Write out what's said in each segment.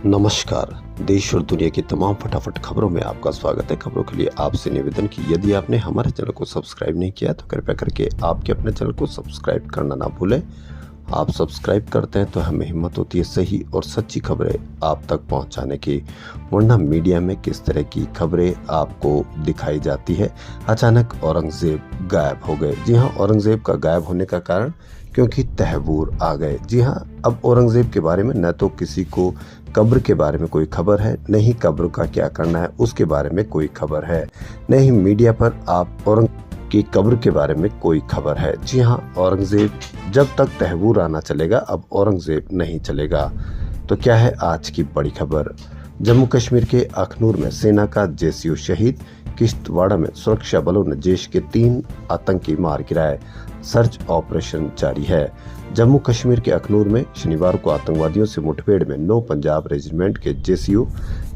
नमस्कार। देश और दुनिया की तमाम फटाफट खबरों में आपका स्वागत है। खबरों के लिए आपसे निवेदन कि यदि आपने हमारे चैनल को सब्सक्राइब नहीं किया तो कृपया करके आपके अपने चैनल को सब्सक्राइब करना ना भूलें। आप सब्सक्राइब करते हैं तो हमें हिम्मत होती है सही और सच्ची खबरें आप तक पहुंचाने की, वरना मीडिया में किस तरह की खबरें आपको दिखाई जाती है। अचानक औरंगजेब गायब हो गए। जी हाँ, औरंगजेब का गायब होने का कारण क्योंकि तहव्वूर आ गए। जी हाँ, अब औरंगजेब के बारे में न तो किसी को कब्र के बारे में कोई खबर है, न ही कब्र का क्या करना है उसके बारे में कोई खबर है, न ही मीडिया पर आप औरंगजेब की कब्र के बारे में कोई खबर है। जी हाँ, औरंगजेब जब तक तहव्वूर आना चलेगा, अब औरंगजेब नहीं चलेगा। तो क्या है आज की बड़ी खबर? जम्मू कश्मीर के अखनूर में सेना का जेसीओ शहीद। किश्तवाड़ा में सुरक्षा बलों ने जैश के 3 आतंकी मार गिराए। सर्च ऑपरेशन जारी है। जम्मू कश्मीर के अखनूर में शनिवार को आतंकवादियों से मुठभेड़ में 9 पंजाब रेजिमेंट के जेसीओ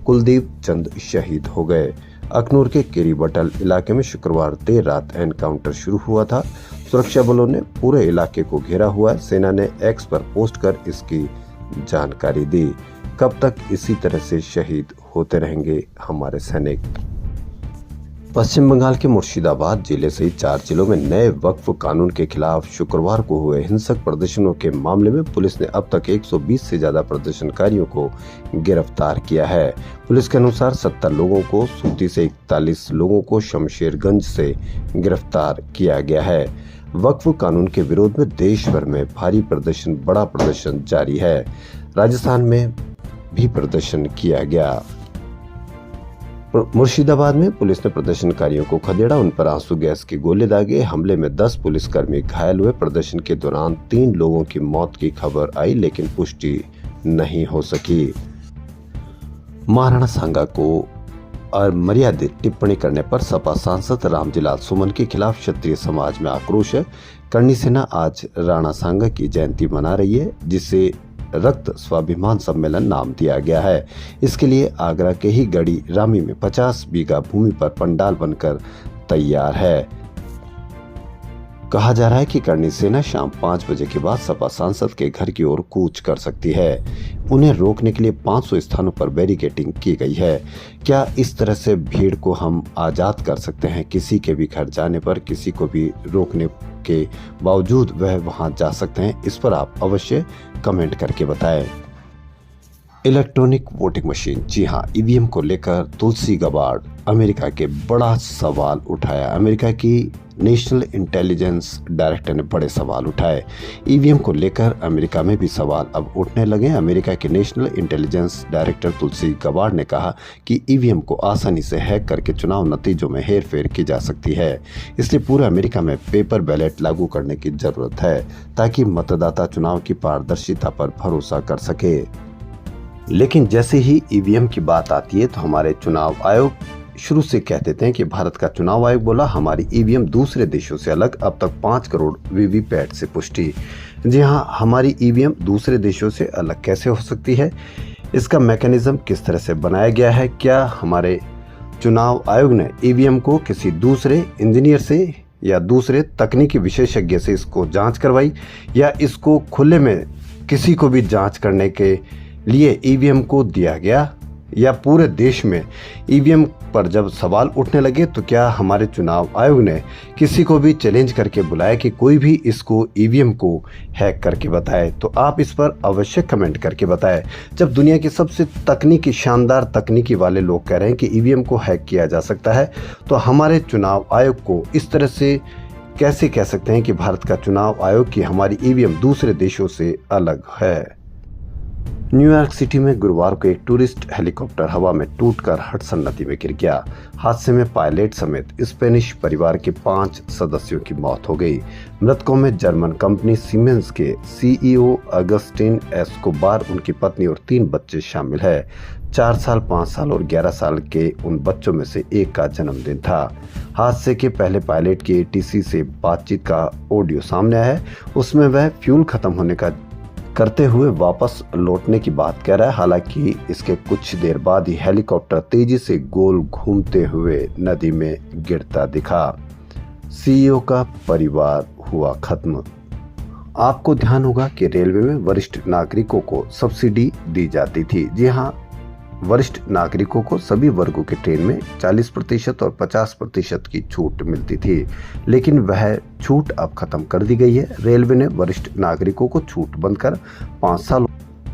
कुलदीप चंद शहीद हो गए। अखनूर के केरी बटल इलाके में शुक्रवार देर रात एनकाउंटर शुरू हुआ था। सुरक्षा बलों ने पूरे इलाके को घेरा हुआ है। सेना ने एक्स पर पोस्ट कर इसकी जानकारी दी। कब तक इसी तरह से शहीद होते रहेंगे हमारे सैनिक? पश्चिम बंगाल के मुर्शिदाबाद जिले सहित 4 जिलों में नए वक्फ कानून के खिलाफ शुक्रवार को हुए हिंसक प्रदर्शनों के मामले में पुलिस ने अब तक 120 से ज्यादा प्रदर्शनकारियों को गिरफ्तार किया है। पुलिस के अनुसार 70 लोगों को सूती से 41 लोगों को शमशेरगंज से गिरफ्तार किया गया है। वक्फ कानून के विरोध में देश भर में भारी बड़ा प्रदर्शन जारी है। राजस्थान में भी प्रदर्शन किया गया। मुर्शिदाबाद में पुलिस ने प्रदर्शनकारियों को खदेड़ा, उन पर आंसू गैस के गोले दागे। हमले में 10 पुलिसकर्मी घायल हुए। प्रदर्शन के दौरान 3 लोगों की मौत की खबर आई, लेकिन पुष्टि नहीं हो सकी। महाराणा सांगा को अमर्यादित टिप्पणी करने पर सपा सांसद रामजीलाल सुमन के खिलाफ क्षत्रिय समाज में आक्रोश है। करणी सेना आज राणा सांगा की जयंती मना रही है, जिसे रक्त स्वाभिमान सम्मेलन नाम दिया गया है। इसके लिए आगरा के ही गढ़ी रामी में 50 बीघा भूमि पर पंडाल बनकर तैयार है। कहा जा रहा है कि करणी सेना शाम 5 बजे के बाद सपा सांसद के घर की ओर कूच कर सकती है। उन्हें रोकने के लिए 500 स्थानों पर बैरिकेडिंग की गई है। क्या इस तरह से भीड़ को हम आजाद कर सकते हैं? किसी के भी घर जाने पर किसी को भी रोकने के बावजूद वह वहां जा सकते हैं? इस पर आप अवश्य कमेंट करके बताएं। इलेक्ट्रॉनिक वोटिंग मशीन, जी हां, ईवीएम को लेकर तुलसी गबार्ड अमेरिका के बड़ा सवाल उठाया। अमेरिका की नेशनल इंटेलिजेंस डायरेक्टर ने बड़े सवाल उठाए। ईवीएम को लेकर अमेरिका में भी सवाल अब उठने लगे। अमेरिका के नेशनल इंटेलिजेंस डायरेक्टर तुलसी गबार्ड ने कहा कि ईवीएम को आसानी से हैक करके चुनाव नतीजों में हेरफेर की जा सकती है। इसलिए पूरे अमेरिका में पेपर बैलेट लागू करने की जरूरत है, ताकि मतदाता चुनाव की पारदर्शिता पर भरोसा कर सके। लेकिन जैसे ही ईवीएम की बात आती है तो हमारे चुनाव आयोग शुरू से कह देते हैं कि भारत का चुनाव आयोग बोला हमारी ईवीएम दूसरे देशों से अलग। अब तक 5 करोड़ वीवीपैट से पुष्टि। जी हाँ, हमारी ईवीएम दूसरे देशों से अलग कैसे हो सकती है? इसका मैकेनिज्म किस तरह से बनाया गया है? क्या हमारे चुनाव आयोग ने ईवीएम को किसी दूसरे इंजीनियर से या दूसरे तकनीकी विशेषज्ञ से इसको जांच करवाई, या इसको खुले में किसी को भी जांच करने के लिए ईवीएम को दिया गया? या पूरे देश में ईवीएम पर जब सवाल उठने लगे तो क्या हमारे चुनाव आयोग ने किसी को भी चैलेंज करके बुलाया कि कोई भी इसको ईवीएम को हैक करके बताए? तो आप इस पर अवश्य कमेंट करके बताएं। जब दुनिया के सबसे शानदार तकनीकी वाले लोग कह रहे हैं कि ईवीएम को हैक किया जा सकता है, तो हमारे चुनाव आयोग को इस तरह से कैसे कह सकते हैं कि भारत का चुनाव आयोग की हमारी ईवीएम दूसरे देशों से अलग है? न्यूयॉर्क सिटी में गुरुवार को एक टूरिस्ट हेलीकॉप्टर हवा में टूटकर हडसन नदी में गिर गया। हादसे में पायलट समेत स्पेनिश परिवार के 5 सदस्यों की मौत हो गई। मृतकों में जर्मन कंपनी सीमेंस के सीईओ अगस्टिन एस्कोबार, उनकी पत्नी और 3 बच्चे शामिल है। 4 साल, 5 साल और 11 साल के उन बच्चों में से एक का जन्मदिन था। हादसे के पहले पायलट की एटीसी से बातचीत का ऑडियो सामने आया है। उसमें वह फ्यूल खत्म होने का करते हुए वापस लौटने की बात कह रहा है। हालांकि इसके कुछ देर बाद ही हेलीकॉप्टर तेजी से गोल घूमते हुए नदी में गिरता दिखा। सीईओ का परिवार हुआ खत्म। आपको ध्यान होगा कि रेलवे में वरिष्ठ नागरिकों को सब्सिडी दी जाती थी। जी हाँ, वरिष्ठ नागरिकों को सभी वर्गों के ट्रेन में 40% और 50% की छूट मिलती थी, लेकिन वह छूट अब खत्म कर दी गई है। रेलवे ने वरिष्ठ नागरिकों को छूट बंद कर 5 साल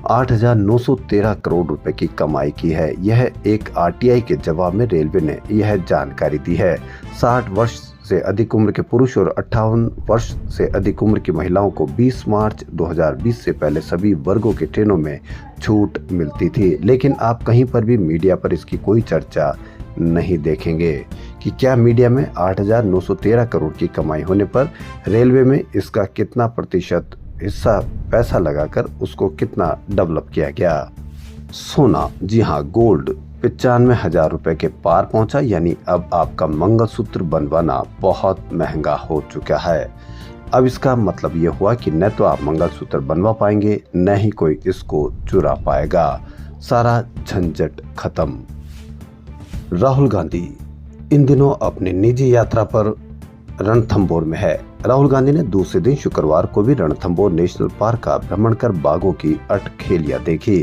8,913 करोड़ रुपए की कमाई की है। यह एक आरटीआई के जवाब में रेलवे ने यह जानकारी दी है। 60 वर्ष से अधिक उम्र के पुरुष और 58 वर्ष से अधिक उम्र की महिलाओं को 20 मार्च 2020 से पहले सभी वर्गों के ट्रेनों में छूट मिलती थी, लेकिन आप कहीं पर भी मीडिया पर इसकी कोई चर्चा नहीं देखेंगे कि क्या मीडिया में 8,913 करोड़ की कमाई होने पर रेलवे में इसका कितना प्रतिशत हिस्सा पैसा लगाकर उसको कितना डेवलप किया गया। सोना, जी हाँ, गोल्ड 95,000 रुपए के पार पहुंचा, यानी अब आपका मंगलसूत्र बनवाना बहुत महंगा हो चुका है। अब इसका मतलब ये हुआ कि न तो आप मंगलसूत्र बनवा पाएंगे, न ही कोई इसको चुरा पाएगा। सारा झंझट खत्म। राहुल गांधी इन दिनों अपनी निजी यात्रा पर रणथंभौर में है। राहुल गांधी ने दूसरे दिन शुक्रवार को भी रणथंभौर नेशनल पार्क का भ्रमण कर बाघों की अठखेलियां देखी।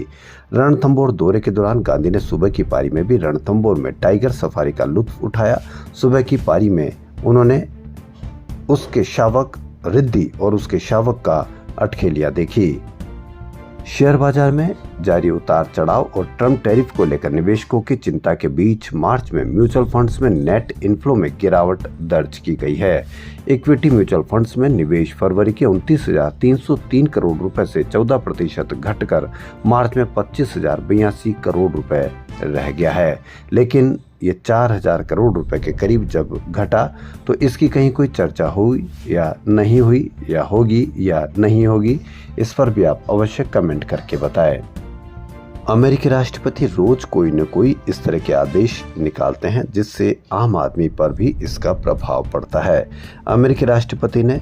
रणथंभौर दौरे के दौरान गांधी ने सुबह की पारी में भी रणथंभौर में टाइगर सफारी का लुत्फ उठाया। सुबह की पारी में उन्होंने उसके शावक रिद्धि और उसके शावक का अठखेलियां देखी। शेयर बाजार में जारी उतार चढ़ाव और ट्रम्प टैरिफ को लेकर निवेशकों की चिंता के बीच मार्च में म्यूचुअल फंड्स में नेट इनफ्लो में गिरावट दर्ज की गई है। इक्विटी म्यूचुअल फंड्स में निवेश फरवरी के 29,303 करोड़ रुपए से 14% घटकर मार्च में 25,082 करोड़ रुपए रह गया है, लेकिन ये 4,000 करोड़ रुपए के करीब जब घटा तो इसकी कहीं कोई चर्चा हुई या नहीं हुई, या होगी या नहीं होगी, इस पर भी आप अवश्य कमेंट करके बताएं। अमेरिकी राष्ट्रपति रोज कोई न कोई इस तरह के आदेश निकालते हैं जिससे आम आदमी पर भी इसका प्रभाव पड़ता है। अमेरिकी राष्ट्रपति ने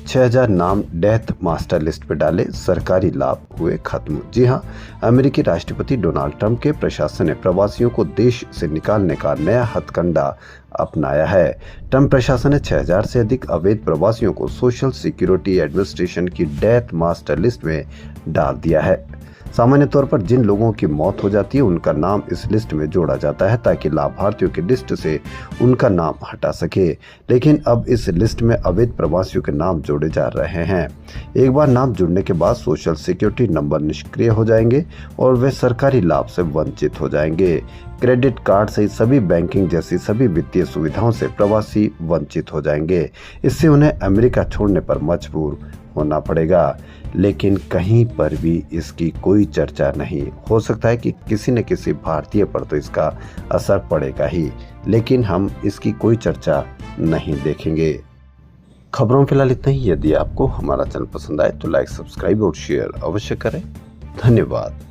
6,000 नाम डेथ मास्टर लिस्ट पर डाले, सरकारी लाभ हुए खत्म। जी हाँ, अमेरिकी राष्ट्रपति डोनाल्ड ट्रंप के प्रशासन ने प्रवासियों को देश से निकालने का नया हथकंडा अपनाया है। ट्रंप प्रशासन ने 6,000 से अधिक अवैध प्रवासियों को सोशल सिक्योरिटी एडमिनिस्ट्रेशन की डेथ मास्टर लिस्ट में डाल दिया है। सामान्य तौर पर जिन लोगों की मौत हो जाती है उनका नाम इस लिस्ट में जोड़ा जाता है ताकि लाभार्थियों की लिस्ट से उनका नाम हटा सके, लेकिन अब इस लिस्ट में अवैध प्रवासियों के नाम जोड़े जा रहे हैं। एक बार नाम जुड़ने के बाद सोशल सिक्योरिटी नंबर निष्क्रिय हो जाएंगे और वे सरकारी लाभ से वंचित हो जाएंगे। क्रेडिट कार्ड सहित सभी बैंकिंग जैसी सभी वित्तीय सुविधाओं से प्रवासी वंचित हो जाएंगे। इससे उन्हें अमेरिका छोड़ने पर मजबूर होना पड़ेगा, लेकिन कहीं पर भी इसकी कोई चर्चा नहीं। हो सकता है कि किसी न किसी भारतीय पर तो इसका असर पड़ेगा ही, लेकिन हम इसकी कोई चर्चा नहीं देखेंगे। खबरों में फिलहाल इतना ही। यदि आपको हमारा चैनल पसंद आए तो लाइक, सब्सक्राइब और शेयर अवश्य करें। धन्यवाद।